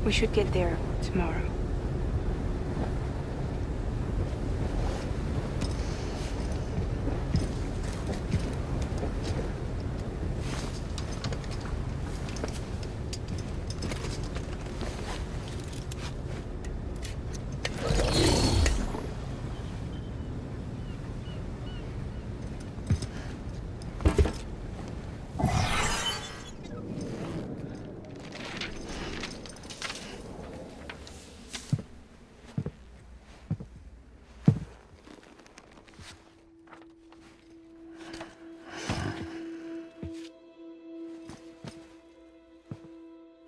We should get there tomorrow.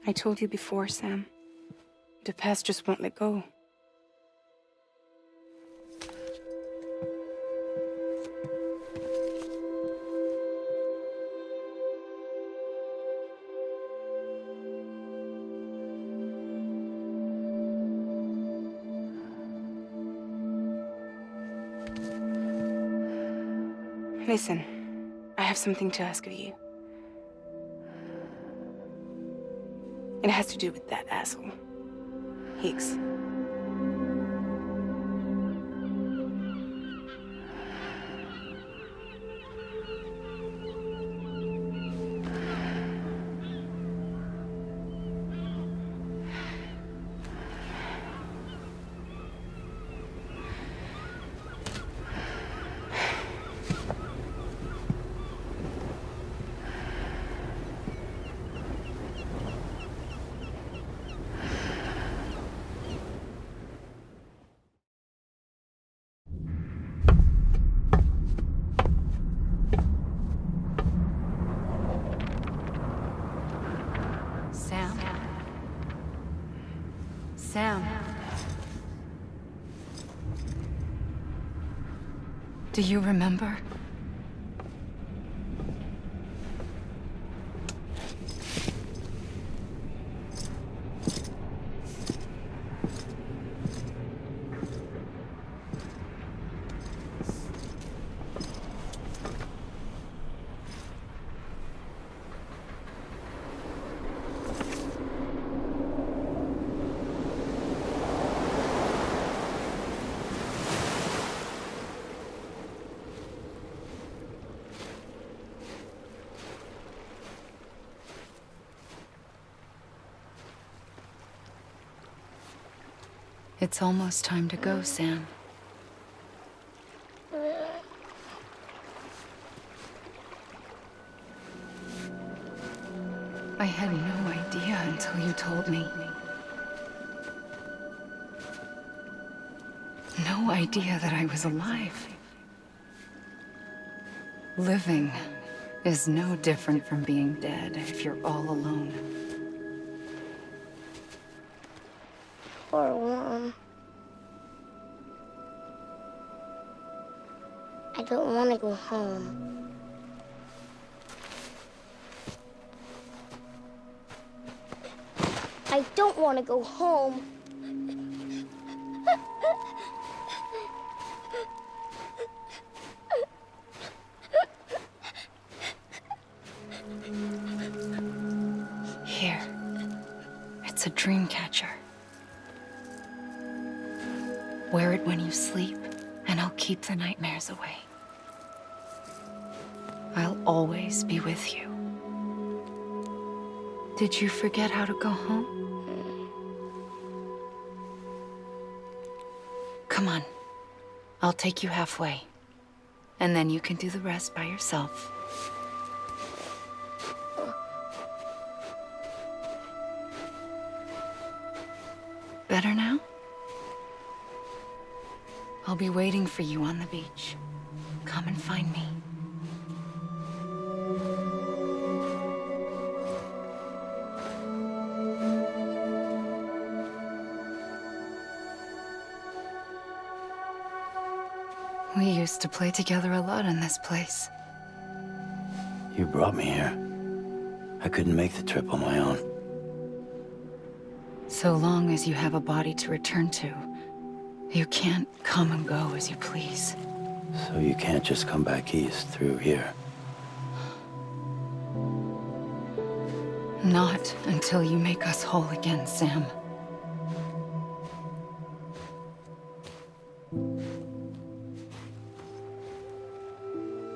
I told you before, Sam. The past just won't let go. Listen, I have something to ask of you. It has to do with that asshole, Higgs. Sam. Do you remember? It's almost time to go, Sam. I had no idea until you told me. No idea that I was alive. Living is no different from being dead if you're all alone. Or warm. I don't want to go home. I don't want to go home. Here. It's a dream catcher. Wear it when you sleep, and I'll keep the nightmares away. I'll always be with you. Did you forget how to go home? Come on. I'll take you halfway. And then you can do the rest by yourself. Better now? I'll be waiting for you on the beach. Come and find me. We used to play together a lot in this place. You brought me here. I couldn't make the trip on my own. So long as you have a body to return to, you can't come and go as you please. So you can't just come back east through here? Not until you make us whole again, Sam.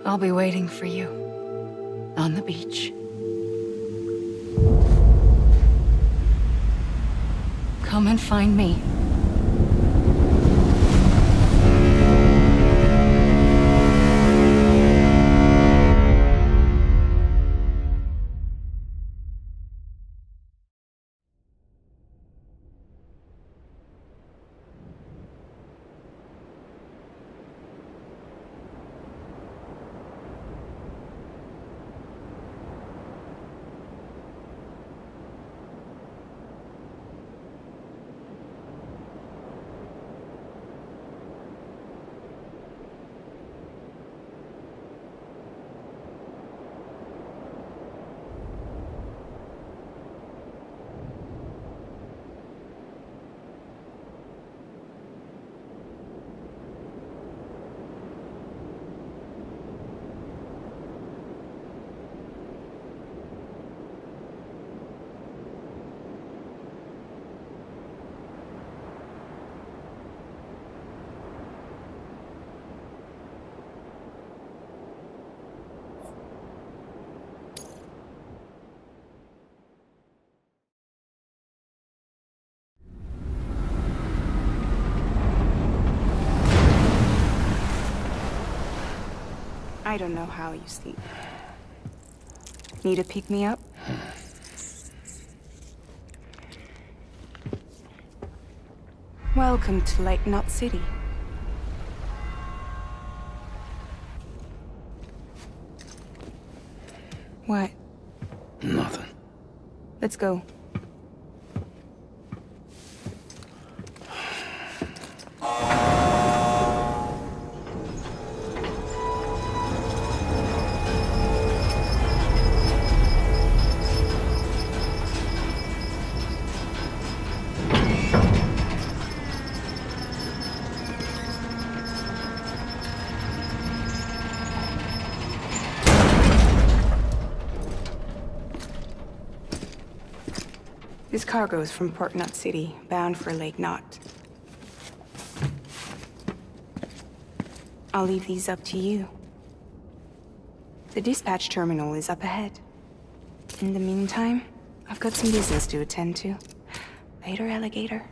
I'll be waiting for you on the beach. Come and find me. I don't know how you sleep. Need a pick-me-up? Welcome to Lake Knot City. What? Nothing. Let's go. This cargo is from Port Knot City, bound for Lake Knot. I'll leave these up to you. The dispatch terminal is up ahead. In the meantime, I've got some business to attend to. Later, alligator.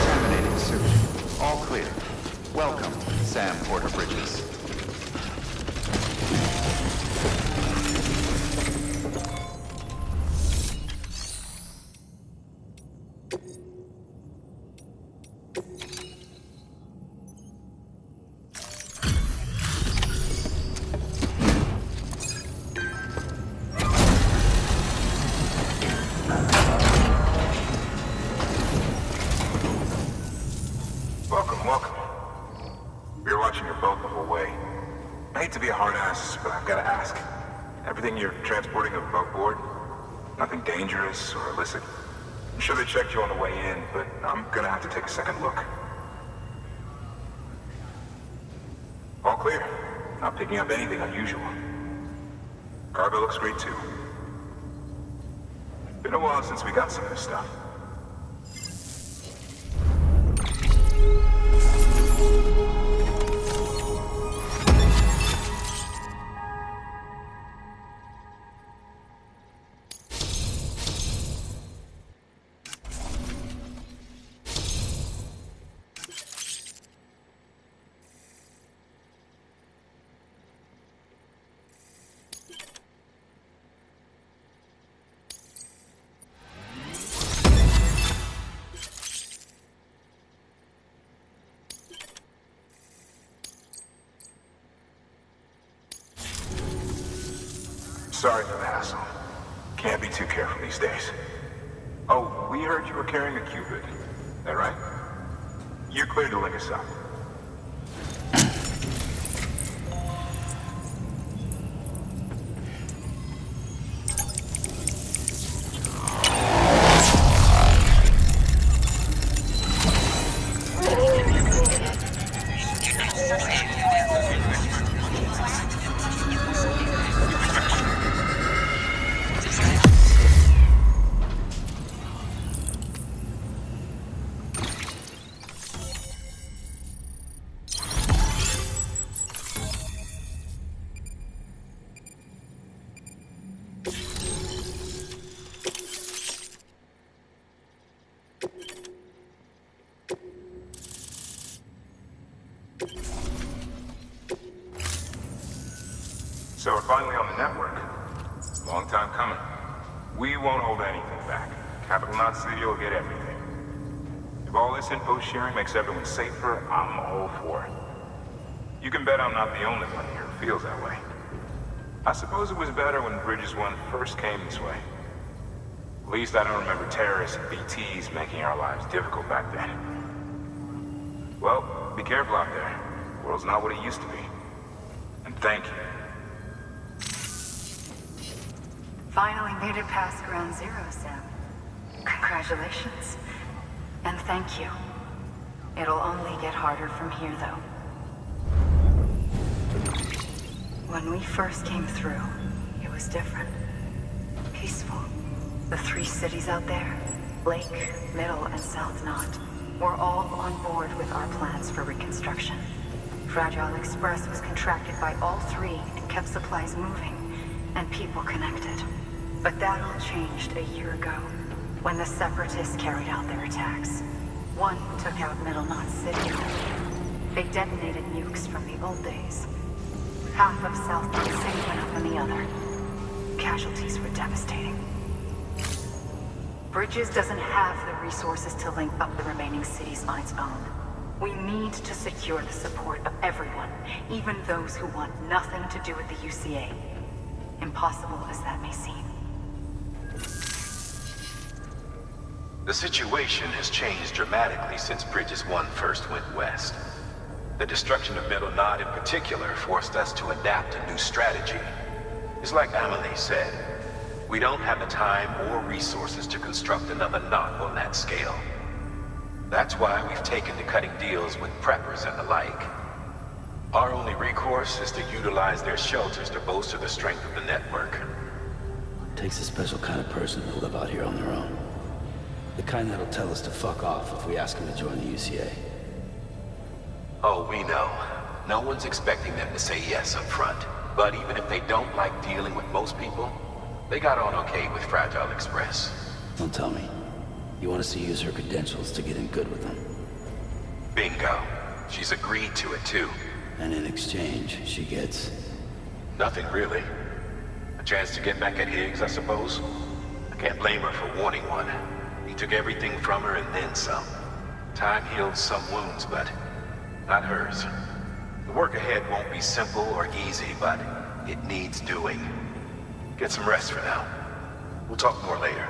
Contaminating sewage. All clear. Welcome, Sam Porter Bridges. Welcome, welcome. We were watching your boat the whole way. I hate to be a hard ass, but I've got to ask. Everything you're transporting above board? Nothing dangerous or illicit? I'm sure they checked you on the way in, but I'm gonna have to take a second look. All clear. Not picking up anything unusual. Cargo looks great too. Been a while since we got some of this stuff. Sorry for the hassle. Can't be too careful these days. Oh, we heard you were carrying a Cupid. That right? You're cleared to link us up. So we're finally on the network. Long time coming. We won't hold anything back. Capital Knot City will get everything. If all this info sharing makes everyone safer, I'm all for it. You can bet I'm not the only one here who feels that way. I suppose it was better when Bridges 1 first came this way. At least I don't remember terrorists and BTs making our lives difficult back then. Well, be careful out there. The world's not what it used to be. And thank you. Finally made it past ground zero, Sam. Congratulations. And thank you. It'll only get harder from here, though. When we first came through, it was different. Peaceful. The 3 cities out there, Lake, Middle, and South Knot, were all on board with our plans for reconstruction. Fragile Express was contracted by all 3 and kept supplies moving, and people connected. But that all changed a year ago, when the Separatists carried out their attacks. One took out Middle Knot City. They detonated nukes from the old days. Half of South Knot City went up in the other. Casualties were devastating. Bridges doesn't have the resources to link up the remaining cities on its own. We need to secure the support of everyone, even those who want nothing to do with the UCA. Impossible as that may seem. The situation has changed dramatically since Bridges 1 first went west. The destruction of Middle Knot in particular forced us to adapt a new strategy. It's like Amelie said, we don't have the time or resources to construct another knot on that scale. That's why we've taken to cutting deals with preppers and the like. Our only recourse is to utilize their shelters to bolster the strength of the network. It takes a special kind of person to live out here on their own. The kind that'll tell us to fuck off if we ask them to join the UCA. Oh, we know. No one's expecting them to say yes up front. But even if they don't like dealing with most people, they got on okay with Fragile Express. Don't tell me. You want us to use her credentials to get in good with them. Bingo. She's agreed to it too. And in exchange, she gets... Nothing really. A chance to get back at Higgs, I suppose. I can't blame her for wanting one. He took everything from her and then some. Time healed some wounds, but not hers. The work ahead won't be simple or easy, but it needs doing. Get some rest for now. We'll talk more later.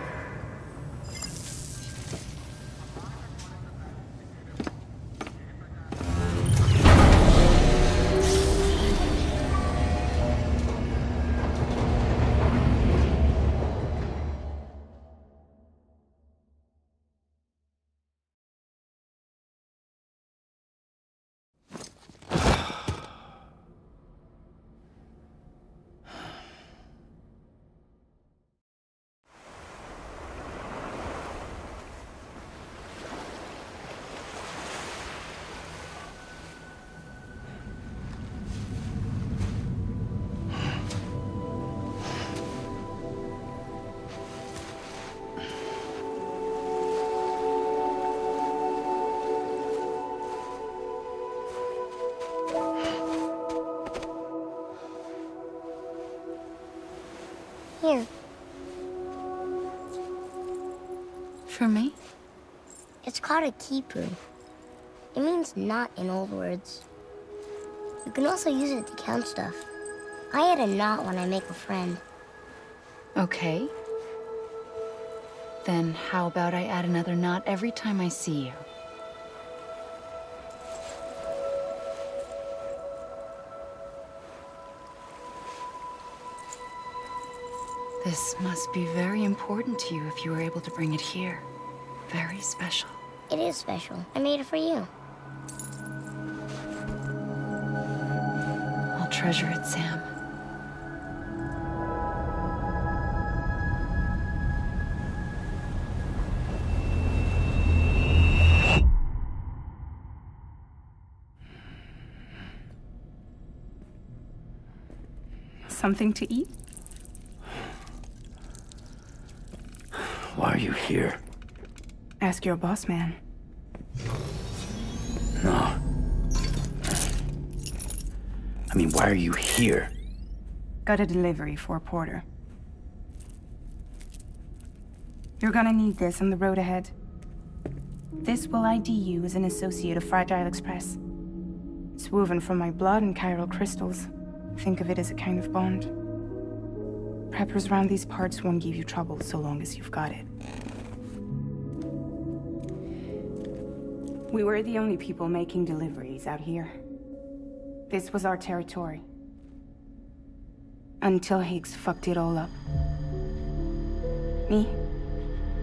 Here. For me? It's called a kipu. It means knot in old words. You can also use it to count stuff. I add a knot when I make a friend. Okay. Then how about I add another knot every time I see you? This must be very important to you if you were able to bring it here. Very special. It is special. I made it for you. I'll treasure it, Sam. Something to eat? Why are you here? Ask your boss man. No. I mean, why are you here? Got a delivery for a porter. You're gonna need this on the road ahead. This will ID you as an associate of Fragile Express. It's woven from my blood and chiral crystals. Think of it as a kind of bond. Preppers around these parts won't give you trouble so long as you've got it. We were the only people making deliveries out here. This was our territory. Until Higgs fucked it all up. Me,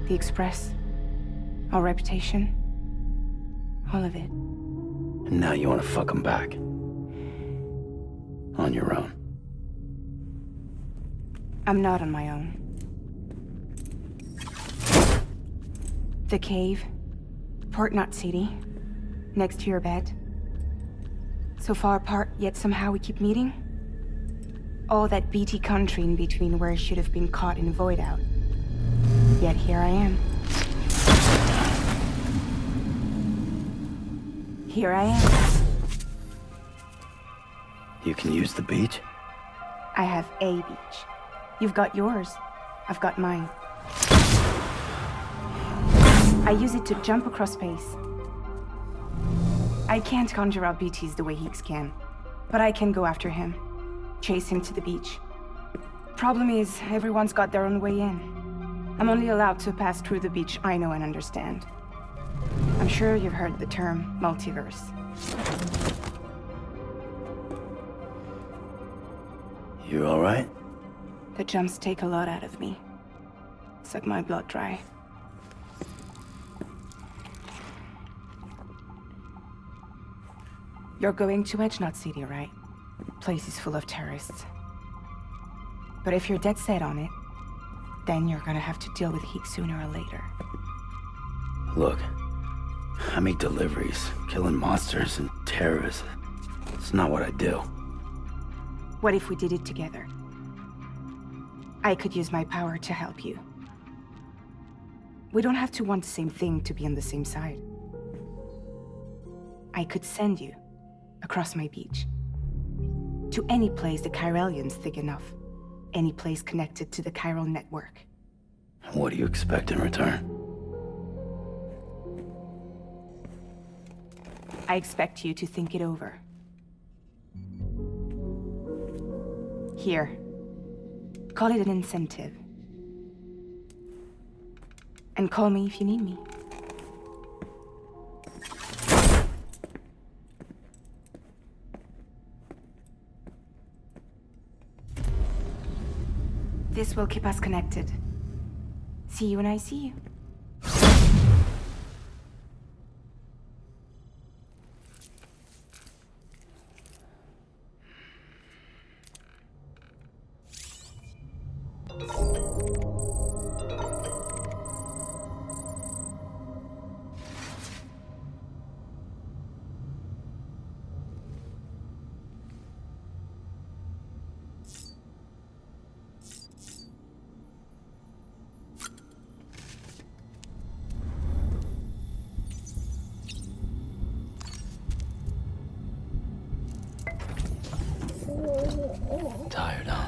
the Express, our reputation, all of it. And now you want to fuck them back. On your own. I'm not on my own. The cave, Port Knot City, next to your bed. So far apart, yet somehow we keep meeting. All that BT country in between where I should have been caught in void out. Yet here I am. Here I am. You can use the beach? I have a beach. You've got yours. I've got mine. I use it to jump across space. I can't conjure up BTs the way Higgs can, but I can go after him, chase him to the beach. Problem is, everyone's got their own way in. I'm only allowed to pass through the beach I know and understand. I'm sure you've heard the term multiverse. You all right? The jumps take a lot out of me. Suck my blood dry. You're going to Edge Knot City, right? Place is full of terrorists. But if you're dead set on it, then you're gonna have to deal with heat sooner or later. Look, I make deliveries, killing monsters and terrorists. It's not what I do. What if we did it together? I could use my power to help you. We don't have to want the same thing to be on the same side. I could send you across my beach. To any place the Chiralians think enough. Any place connected to the chiral network. What do you expect in return? I expect you to think it over. Here. Call it an incentive. And call me if you need me. This will keep us connected. See you when I see you. Tired, huh?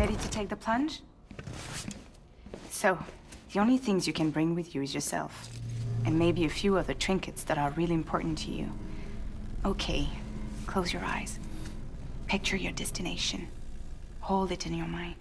Ready to take the plunge? So, the only things you can bring with you is yourself. And maybe a few other trinkets that are really important to you. Okay, close your eyes. Picture your destination. Hold it in your mind.